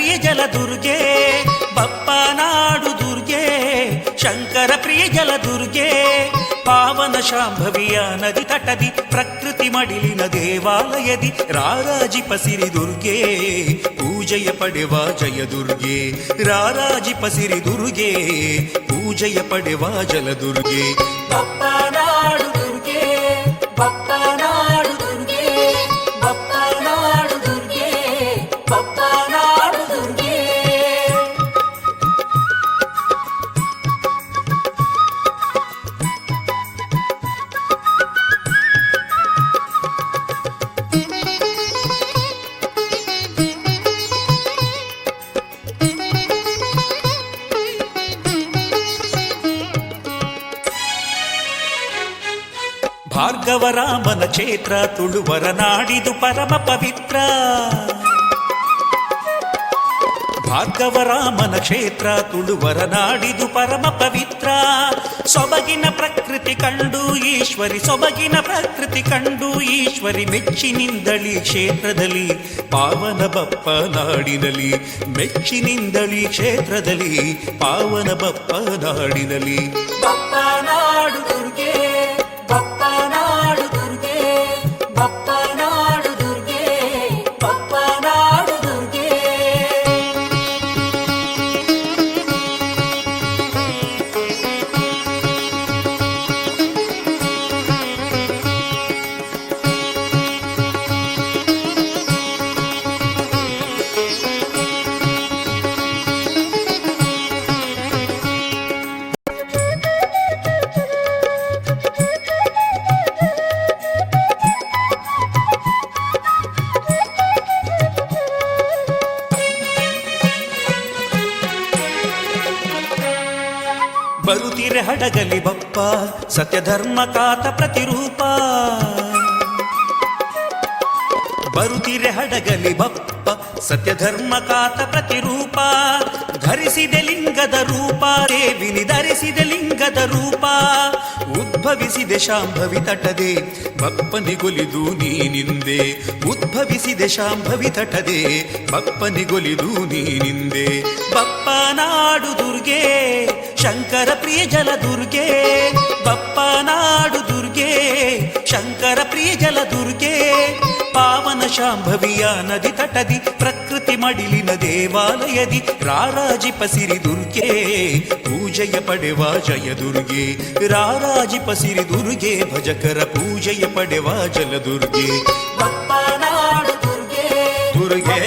ಪ್ರಿಯ ಜಲ ದುರ್ಗೆ ಬಪ್ಪ ನಾಡು ದುರ್ಗೆ ಶಂಕರ ಪ್ರಿಯ ಜಲ ದುರ್ಗೆ ಪಾವನ ಶಾಂಭವಿಯ ನದಿ ತಟದಿ ಪ್ರಕೃತಿ ಮಡಿಲಿನ ದೇವಾಲಯದಿ ರಾರಾಜಿಪ ಸಿರಿ ದುರ್ಗೆ ಪೂಜೆಯ ಪಡೆವ ಜಯ ದುರ್ಗೆ ರಾರಾಜಿಪ ಸಿರಿ ದುರ್ಗೆ ಪೂಜೆಯ ಪಡೆವ ಜಲ ದುರ್ಗೆ ಬಪ್ಪ ನಾಡು ದುರ್ಗೆ ಬಪ್ಪ ನಾಡು ದುರ್ಗೆ ಬಪ್ಪ ನಾಡು ದುರ್ಗೆ ಬಪ್ಪ ನಾಡು ದುರ್ಗೆ ಭಾರ್ಗವರಾಮನ ಕ್ಷೇತ್ರ ತುಳುವರ ನಾಡಿದು ಪರಮ ಪವಿತ್ರ ಭಾರ್ಗವರಾಮನ ಕ್ಷೇತ್ರ ತುಳುವರ ನಾಡಿದು ಪರಮ ಪವಿತ್ರ ಸೊಬಗಿನ ಪ್ರಕೃತಿ ಕಂಡು ಈಶ್ವರಿ ಸೊಬಗಿನ ಪ್ರಕೃತಿ ಕಂಡು ಈಶ್ವರಿ ಮೆಚ್ಚಿನಿಂದಳಿ ಕ್ಷೇತ್ರದಲ್ಲಿ ಪಾವನ ಬಪ್ಪ ನಾಡಿನಲ್ಲಿ ಮೆಚ್ಚಿನಿಂದಳಿ ಕ್ಷೇತ್ರದಲ್ಲಿ ಪಾವನ ಬಪ್ಪ ನಾಡಿನಲ್ಲಿ ಬಪ್ಪ ನಾಡು ದುರ್ಗೆ ಬಪ್ಪ ನಾಡು ದುರ್ಗೆ ಬಪ್ಪ ನಾಡು ದುರ್ಗೆ ಬಪ್ಪ ನಾಡು ದುರ್ಗೆ ಬರುತ್ತಿರೆ ಹಡಗಲಿ ಬಪ್ಪ ಸತ್ಯಧರ್ಮ ಕಾತ ಪ್ರತಿರೂಪ ಬರುತ್ತಿರೆ ಹಡಗಲಿ ಬಪ್ಪ ಸತ್ಯಧರ್ಮ ಕಾತ ಪ್ರತಿರೂಪ ಧರಿಸಿದೆ ಲಿಂಗದ ರೂಪ ದೇವಿನಿ ಧರಿಸಿದೆ ಲಿಂಗದ ರೂಪ ಉದ್ಭವಿಸಿದೆ ಶಾಂಭವಿ ತಟದೆ ಬಪ್ಪನಿಗೊಲಿದು ನೀನಿಂದೆ ಉದ್ಭವಿಸಿದೆ ಶಾಂಭವಿ ತಟದೆ ಬಪ್ಪನಿಗೊಲಿದು ನೀನಿಂದೆ ಬಪ್ಪ ನಾಡು ದುರ್ಗೆ ಶಂಕರ ಪ್ರಿಯ ಜಲ ದುರ್ಗೆ ಬಪ್ಪ ನಾಡು ದುರ್ಗೆ ಶಂಕರ ಪ್ರಿಯ ಜಲ ದುರ್ಗೆ ಪಾವನ ಶಾಂಭವಿಯ ನದಿ ತಟದಿ ಪ್ರಕೃತಿ ಮಡಿಲಿನ ದೇವಾಲಯದಿ ರಾರಾಜಿಪ ಸಿರಿ ದುರ್ಗೆ ಪೂಜೆಯ ಪಡೆವ ಜಯ ದುರ್ಗೆ ರಾರಾಜಿಪ ಸಿರಿ ದುರ್ಗೆ ಭಜಕರ ಪೂಜೆಯ ಪಡೆವ ಜಲ ದುರ್ಗೆ ಬಪ್ಪ ನಾಡು ದುರ್ಗೆ ದುರ್ಗೆ